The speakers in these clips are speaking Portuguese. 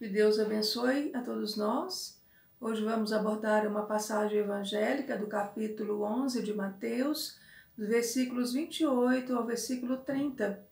Que Deus abençoe a todos nós. Hoje vamos abordar uma passagem evangélica do capítulo 11 de Mateus, dos versículos 28 ao versículo 30,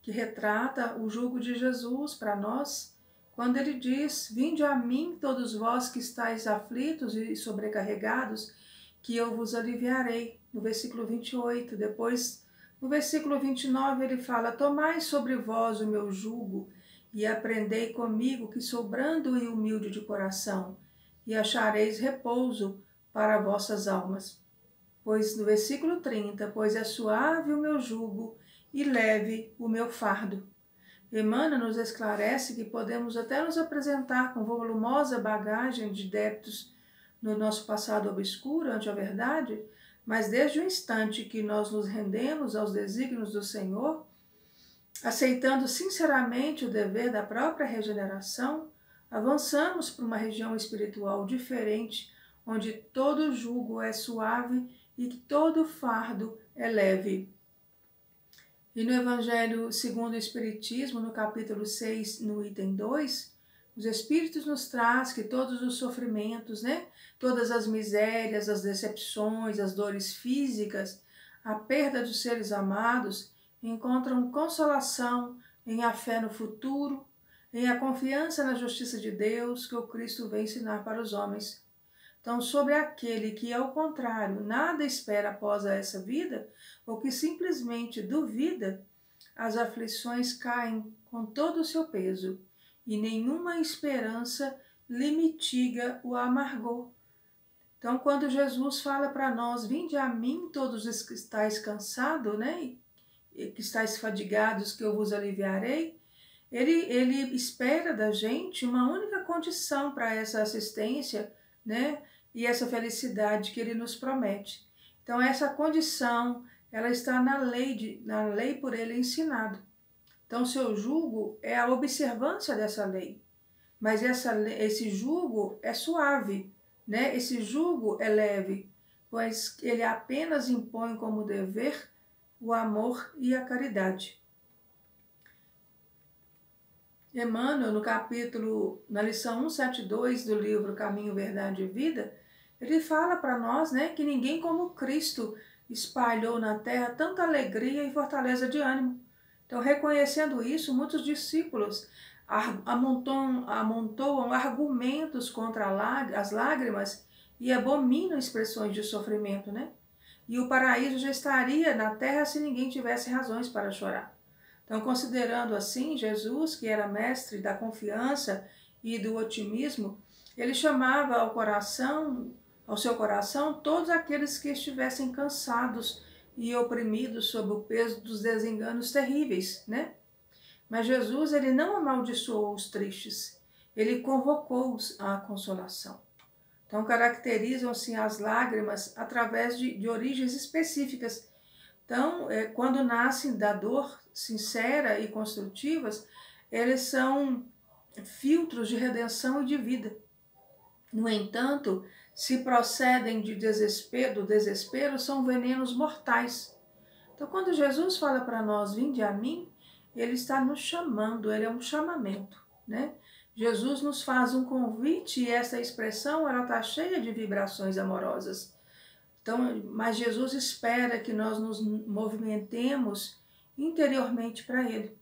que retrata o jugo de Jesus para nós, quando ele diz: Vinde a mim, todos vós que estáis aflitos e sobrecarregados, que eu vos aliviarei. No versículo 28, depois, no versículo 29, ele fala: Tomai sobre vós o meu jugo, e aprendei comigo, que sou brando e humilde de coração, e achareis repouso para vossas almas. Pois no versículo 30, pois é suave o meu jugo e leve o meu fardo. Emmanuel nos esclarece que podemos até nos apresentar com volumosa bagagem de débitos no nosso passado obscuro ante a verdade, mas desde o instante que nós nos rendemos aos desígnios do Senhor, aceitando sinceramente o dever da própria regeneração, avançamos para uma região espiritual diferente, onde todo jugo é suave e que todo fardo é leve. E no Evangelho segundo o Espiritismo, no capítulo 6, no item 2, os Espíritos nos traz que todos os sofrimentos, todas as misérias, as decepções, as dores físicas, a perda dos seres amados, encontram consolação em a fé no futuro, em a confiança na justiça de Deus que o Cristo vem ensinar para os homens. Então, sobre aquele que, ao contrário, nada espera após essa vida, ou que simplesmente duvida, as aflições caem com todo o seu peso, e nenhuma esperança lhe mitiga o amargor. Então, quando Jesus fala para nós: Vinde a mim todos os que estáis cansados, que estáis fadigados, que eu vos aliviarei, ele espera da gente uma única condição para essa assistência, e essa felicidade que ele nos promete. Então, essa condição, ela está na lei por ele ensinado. Então, seu jugo é a observância dessa lei, mas esse jugo é suave, Esse jugo é leve, pois ele apenas impõe como dever o amor e a caridade. Emmanuel, na lição 172 do livro Caminho, Verdade e Vida, ele fala para nós, que ninguém como Cristo espalhou na terra tanta alegria e fortaleza de ânimo. Então, reconhecendo isso, muitos discípulos amontoam argumentos contra as lágrimas e abominam expressões de sofrimento, E o paraíso já estaria na terra se ninguém tivesse razões para chorar. Então, considerando assim, Jesus, que era mestre da confiança e do otimismo, ele chamava ao seu coração, todos aqueles que estivessem cansados e oprimidos sob o peso dos desenganos terríveis, Mas Jesus, ele não amaldiçoou os tristes, ele convocou-os à consolação. Então, caracterizam-se as lágrimas através de origens específicas. Então, quando nascem da dor sincera e construtivas, eles são filtros de redenção e de vida. No entanto, se procedem do desespero, são venenos mortais. Então, quando Jesus fala para nós: Vinde a mim, ele está nos chamando, ele é um chamamento, Jesus nos faz um convite e essa expressão ela está cheia de vibrações amorosas. Então, mas Jesus espera que nós nos movimentemos interiormente para ele.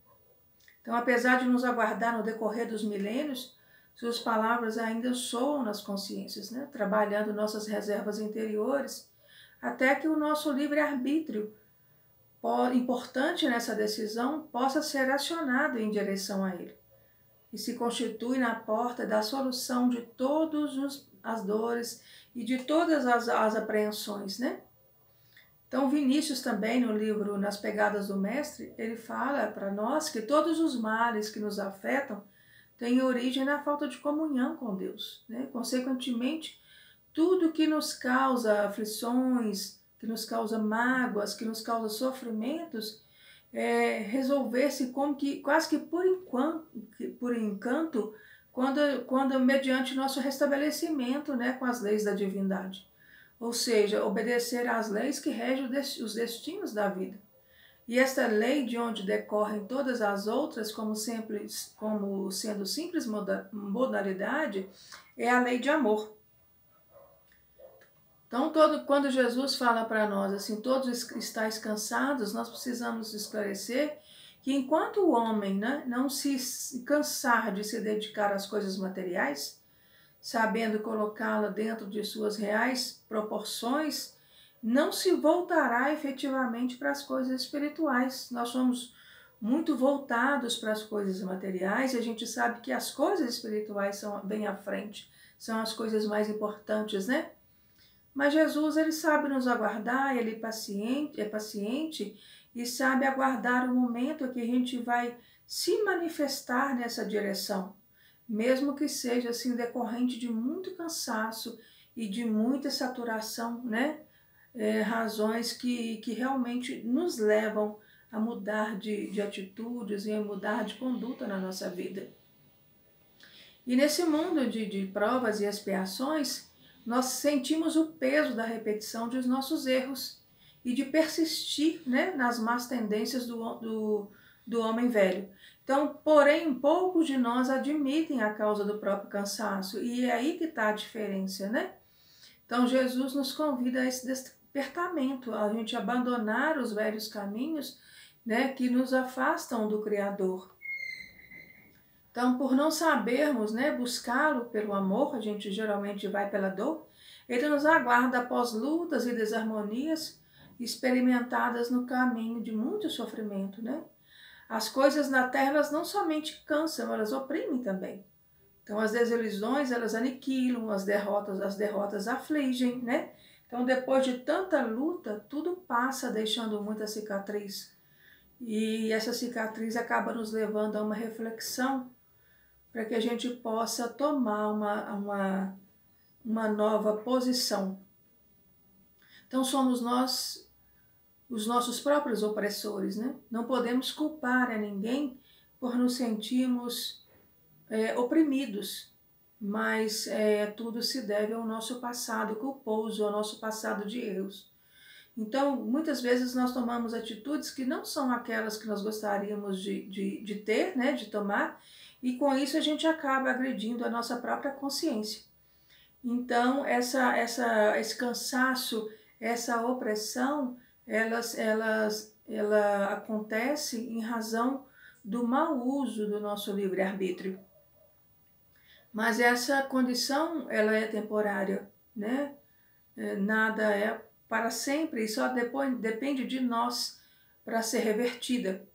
Então, apesar de nos aguardar no decorrer dos milênios, suas palavras ainda soam nas consciências, trabalhando nossas reservas interiores, até que o nosso livre-arbítrio, importante nessa decisão, possa ser acionado em direção a ele. E se constitui na porta da solução de todas as dores e de todas as apreensões, Então, Vinícius também, no livro Nas Pegadas do Mestre, ele fala para nós que todos os males que nos afetam têm origem na falta de comunhão com Deus, Consequentemente, tudo que nos causa aflições, que nos causa mágoas, que nos causa sofrimentos, resolver-se como que quase que por encanto, quando mediante nosso restabelecimento, com as leis da divindade. Ou seja, obedecer às leis que regem os destinos da vida. E esta lei, de onde decorrem todas as outras, como sendo simples modalidade, é a lei de amor. Então, quando Jesus fala para nós assim, todos estáis cansados, nós precisamos esclarecer que enquanto o homem, né, não se cansar de se dedicar às coisas materiais, sabendo colocá-la dentro de suas reais proporções, não se voltará efetivamente para as coisas espirituais. Nós somos muito voltados para as coisas materiais e a gente sabe que as coisas espirituais são bem à frente, são as coisas mais importantes, né? Mas Jesus, ele sabe nos aguardar, ele é paciente e sabe aguardar o momento em que a gente vai se manifestar nessa direção, mesmo que seja assim decorrente de muito cansaço e de muita saturação, né? Razões que realmente nos levam a mudar de atitudes e a mudar de conduta na nossa vida. E nesse mundo de provas e expiações, nós sentimos o peso da repetição dos nossos erros e de persistir, né, nas más tendências do homem velho. Então, porém, poucos de nós admitem a causa do próprio cansaço, e é aí que está a diferença, né? Então, Jesus nos convida a esse despertamento, a gente abandonar os velhos caminhos, né, que nos afastam do Criador. Então, por não sabermos, né, buscá-lo pelo amor, a gente geralmente vai pela dor, ele nos aguarda após lutas e desarmonias experimentadas no caminho de muito sofrimento, né? As coisas na terra, elas não somente cansam, elas oprimem também. Então, as desilusões, elas aniquilam, as derrotas afligem, né? Então, depois de tanta luta, tudo passa deixando muita cicatriz. E essa cicatriz acaba nos levando a uma reflexão para que a gente possa tomar uma nova posição. Então somos nós os nossos próprios opressores, né? Não podemos culpar a ninguém por nos sentirmos oprimidos, mas tudo se deve ao nosso passado culposo, ao nosso passado de erros. Então, muitas vezes nós tomamos atitudes que não são aquelas que nós gostaríamos de ter, né, de tomar, e com isso a gente acaba agredindo a nossa própria consciência. Então, esse cansaço, essa opressão, ela acontece em razão do mau uso do nosso livre-arbítrio. Mas essa condição, ela é temporária, né? Nada é para sempre e só depende de nós para ser revertida.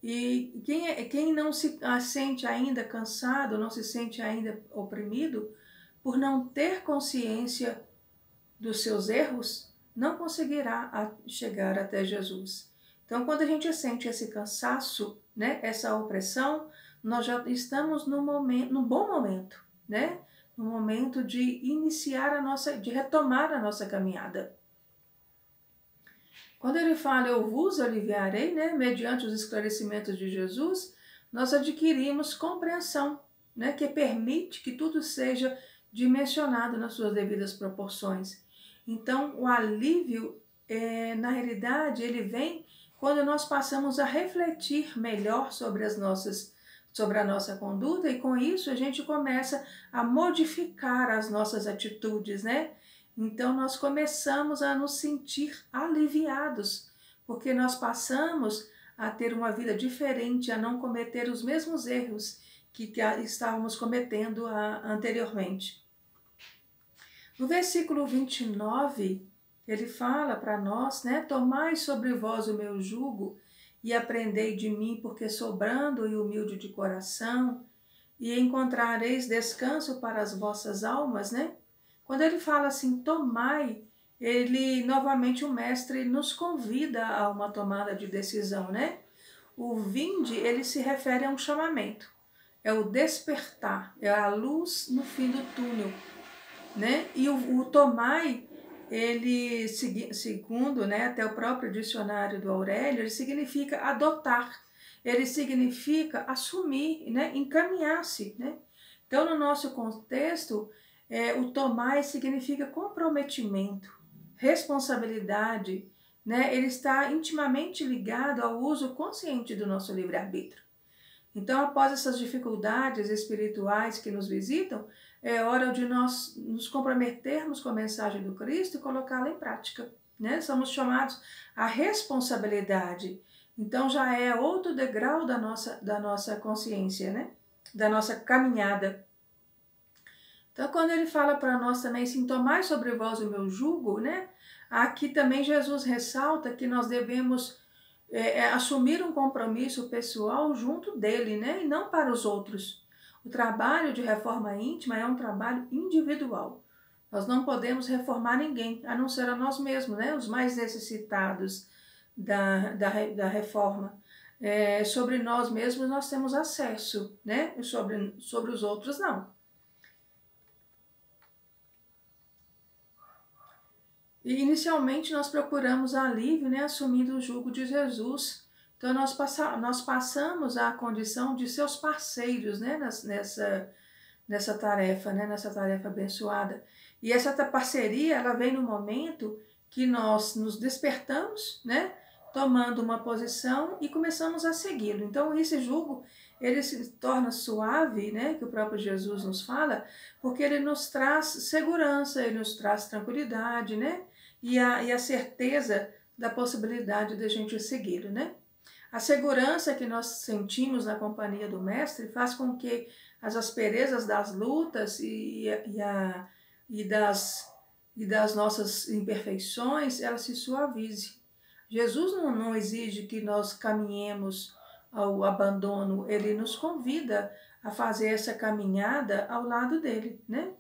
E quem não se sente ainda cansado, não se sente ainda oprimido, por não ter consciência dos seus erros, não conseguirá chegar até Jesus. Então, quando a gente sente esse cansaço, né, essa opressão, nós já estamos num bom momento, né? No momento de iniciar de retomar a nossa caminhada. Quando ele fala, eu vos aliviarei, né, mediante os esclarecimentos de Jesus, nós adquirimos compreensão, né, que permite que tudo seja dimensionado nas suas devidas proporções. Então, o alívio, na realidade, ele vem quando nós passamos a refletir melhor sobre a nossa conduta, e com isso a gente começa a modificar as nossas atitudes, né? Então nós começamos a nos sentir aliviados, porque nós passamos a ter uma vida diferente, a não cometer os mesmos erros que estávamos cometendo anteriormente. No versículo 29, ele fala para nós, né? Tomai sobre vós o meu jugo e aprendei de mim, porque sou brando e humilde de coração, e encontrareis descanso para as vossas almas, né? Quando ele fala assim, tomai, novamente o mestre nos convida a uma tomada de decisão, né? O vinde, ele se refere a um chamamento, é o despertar, é a luz no fim do túnel, né? E o tomai, ele, segundo, né, até o próprio dicionário do Aurélio, ele significa adotar, ele significa assumir, né, encaminhar-se, né? Então, no nosso contexto, o tomai significa comprometimento, responsabilidade, né, ele está intimamente ligado ao uso consciente do nosso livre-arbítrio. Então, após essas dificuldades espirituais que nos visitam, é hora de nós nos comprometermos com a mensagem do Cristo e colocá-la em prática, né? Somos chamados à responsabilidade. Então, já é outro degrau da nossa consciência, né? Da nossa caminhada. Então, quando ele fala para nós também, assim, tomai sobre vós o meu jugo, né? Aqui também Jesus ressalta que nós devemos assumir um compromisso pessoal junto dele, né? E não para os outros. O trabalho de reforma íntima é um trabalho individual. Nós não podemos reformar ninguém, a não ser a nós mesmos, né? Os mais necessitados da reforma. Sobre nós mesmos nós temos acesso, né? E sobre os outros não. E inicialmente nós procuramos alívio, né, assumindo o jugo de Jesus. Então nós passamos à condição de seus parceiros, né, nessa tarefa, né, nessa tarefa abençoada. E essa parceria, ela vem no momento que nós nos despertamos, né, tomando uma posição e começamos a segui-lo. Então esse jugo, ele se torna suave, né, que o próprio Jesus nos fala, porque ele nos traz segurança, ele nos traz tranquilidade, né, e a certeza da possibilidade de a gente segui-lo, né. A segurança que nós sentimos na companhia do Mestre faz com que as asperezas das lutas e das nossas imperfeições, ela se suavize. Jesus não exige que nós caminhemos ao abandono, ele nos convida a fazer essa caminhada ao lado dele, né?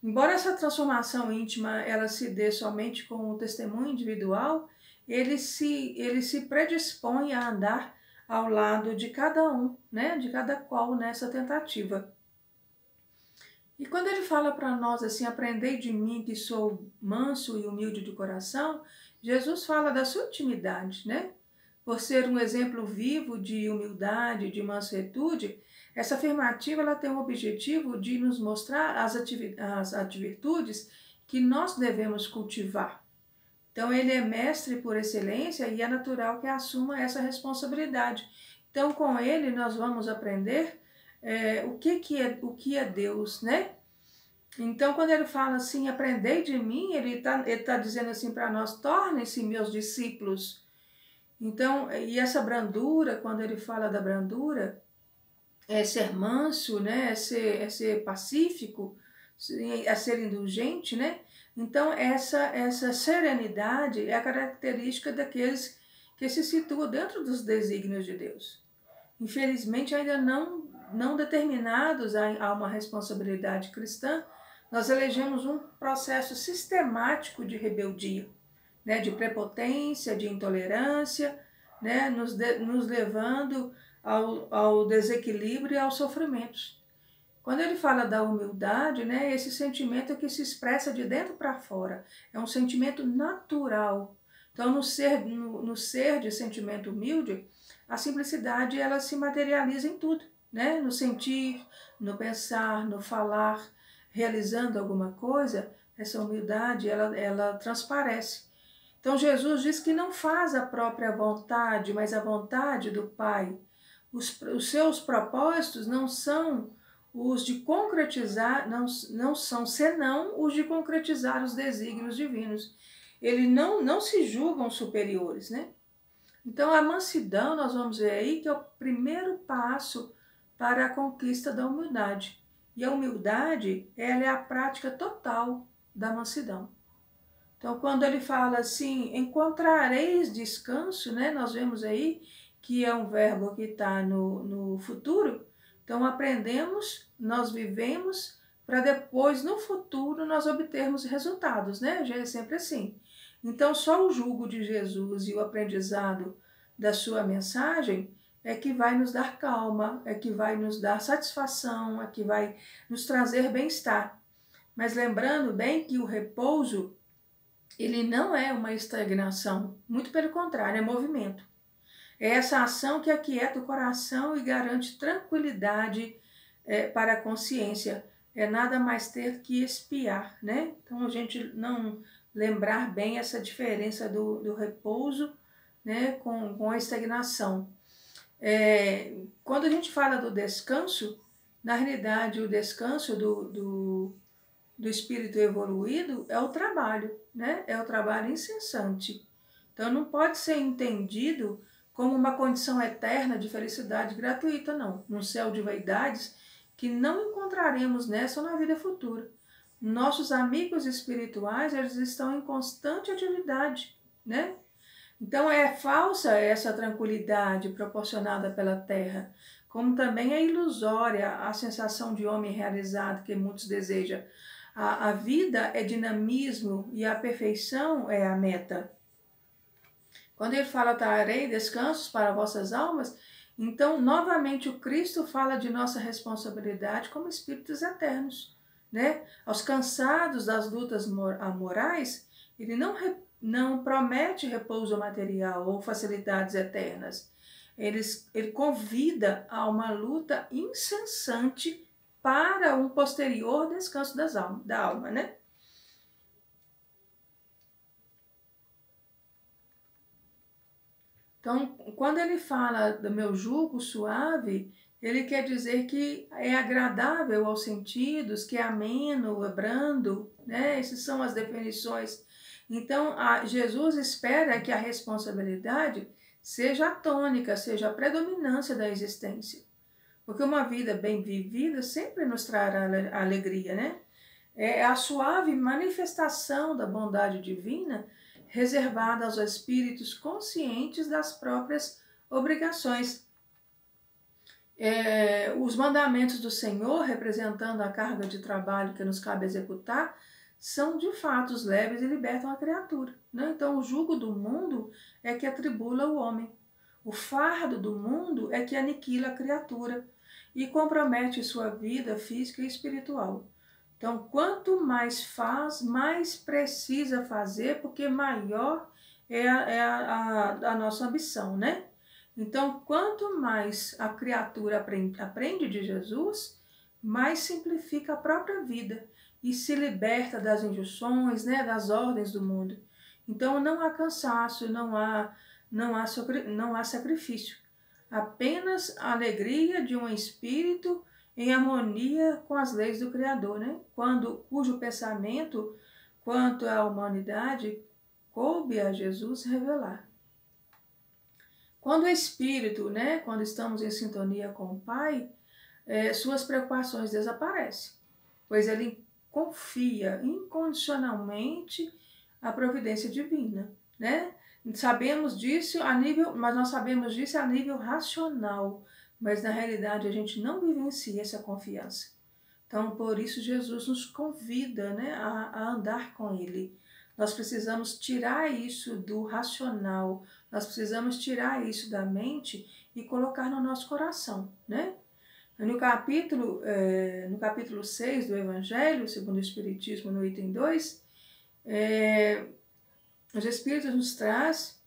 Embora essa transformação íntima ela se dê somente com o testemunho individual, ele se predispõe a andar ao lado de cada um, né? De cada qual nessa tentativa. E quando ele fala para nós assim, aprendei de mim que sou manso e humilde de coração, Jesus fala da sua intimidade, né? Por ser um exemplo vivo de humildade, de mansuetude, essa afirmativa ela tem o objetivo de nos mostrar as atitudes que nós devemos cultivar. Então ele é mestre por excelência e é natural que assuma essa responsabilidade. Então com ele nós vamos aprender o que é Deus, né? Então, quando ele fala assim, aprendei de mim, ele tá dizendo assim para nós, tornem-se meus discípulos. Então, e essa brandura, quando ele fala da brandura, é ser manso, né? É ser pacífico, é ser indulgente, né? Então, essa serenidade é a característica daqueles que se situam dentro dos desígnios de Deus. Infelizmente, ainda não determinados a uma responsabilidade cristã, nós elegemos um processo sistemático de rebeldia, né, de prepotência, de intolerância, né, nos levando ao desequilíbrio e aos sofrimentos. Quando ele fala da humildade, né, esse sentimento que se expressa de dentro para fora, é um sentimento natural. Então, no ser de sentimento humilde, a simplicidade ela se materializa em tudo, né? No sentir, no pensar, no falar, realizando alguma coisa, essa humildade ela transparece. Então Jesus diz que não faz a própria vontade, mas a vontade do Pai. Os seus propósitos não são os de concretizar, não são senão os de concretizar os desígnios divinos. Eles não se julgam superiores, né? Então a mansidão, nós vamos ver aí que é o primeiro passo para a conquista da humildade. E a humildade, ela é a prática total da mansidão. Então quando ele fala assim, encontrareis descanso, né? Nós vemos aí que é um verbo que está no futuro. Então aprendemos, nós vivemos, para depois no futuro nós obtermos resultados, né? Já é sempre assim. Então só o jugo de Jesus e o aprendizado da sua mensagem é que vai nos dar calma, é que vai nos dar satisfação, é que vai nos trazer bem-estar. Mas lembrando bem que o repouso, ele não é uma estagnação, muito pelo contrário, é movimento. É essa ação que aquieta o coração e garante tranquilidade para a consciência. É nada mais ter que espiar, né? Então a gente não lembrar bem essa diferença do repouso, né, com a estagnação. Quando a gente fala do descanso, na realidade o descanso do espírito evoluído é o trabalho, né? É o trabalho incessante. Então não pode ser entendido como uma condição eterna de felicidade gratuita, não. Num céu de vaidades que não encontraremos nessa ou na vida futura. Nossos amigos espirituais, eles estão em constante atividade, né? Então é falsa essa tranquilidade proporcionada pela terra, como também é ilusória a sensação de homem realizado que muitos desejam. A vida é dinamismo e a perfeição é a meta. Quando ele fala, trarei descansos para vossas almas, então novamente o Cristo fala de nossa responsabilidade como espíritos eternos, né? Aos cansados das lutas morais, ele não promete repouso material ou facilidades eternas. Ele convida a uma luta incessante para um posterior descanso da alma, né? Então, quando ele fala do meu jugo suave, ele quer dizer que é agradável aos sentidos, que é ameno, é brando, né? Essas são as definições. Então, Jesus espera que a responsabilidade seja a tônica, seja a predominância da existência. Porque uma vida bem vivida sempre nos trará alegria, né? É a suave manifestação da bondade divina reservada aos espíritos conscientes das próprias obrigações. Os mandamentos do Senhor, representando a carga de trabalho que nos cabe executar, são de fato leves e libertam a criatura, né? Então o jugo do mundo é que atribula o homem. O fardo do mundo é que aniquila a criatura e compromete sua vida física e espiritual. Então, quanto mais faz, mais precisa fazer, porque maior é a nossa ambição, né? Então, quanto mais a criatura aprende de Jesus, mais simplifica a própria vida e se liberta das injunções, né, das ordens do mundo. Então, não há cansaço, não há sacrifício, apenas a alegria de um espírito em harmonia com as leis do Criador, né? Cujo pensamento quanto à humanidade coube a Jesus revelar. Quando o espírito, né, quando estamos em sintonia com o Pai, suas preocupações desaparecem, pois ele confia incondicionalmente a providência divina, né? Sabemos disso mas nós sabemos disso a nível racional, mas na realidade a gente não vivencia essa confiança. Então, por isso Jesus nos convida, né, a andar com Ele. Nós precisamos tirar isso do racional, nós precisamos tirar isso da mente e colocar no nosso coração, né? No capítulo 6 do Evangelho, segundo o Espiritismo, no item 2, os Espíritos nos traz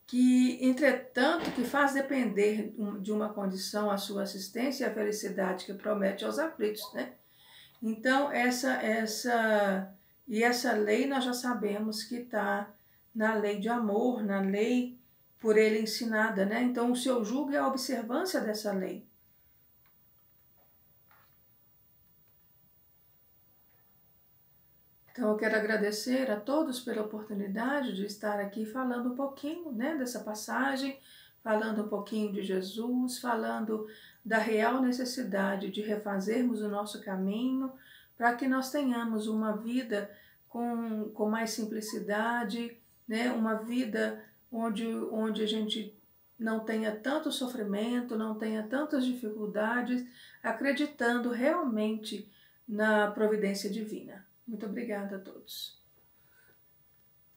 que, entretanto, que faz depender de uma condição a sua assistência e a felicidade que promete aos aflitos, né? Então, essa lei nós já sabemos que está na lei de amor, na lei por ele ensinada, né? Então, o seu jugo é a observância dessa lei. Então, eu quero agradecer a todos pela oportunidade de estar aqui falando um pouquinho, né, dessa passagem, falando um pouquinho de Jesus, falando da real necessidade de refazermos o nosso caminho para que nós tenhamos uma vida com mais simplicidade, né, uma vida onde a gente não tenha tanto sofrimento, não tenha tantas dificuldades, acreditando realmente na providência divina. Muito obrigada a todos.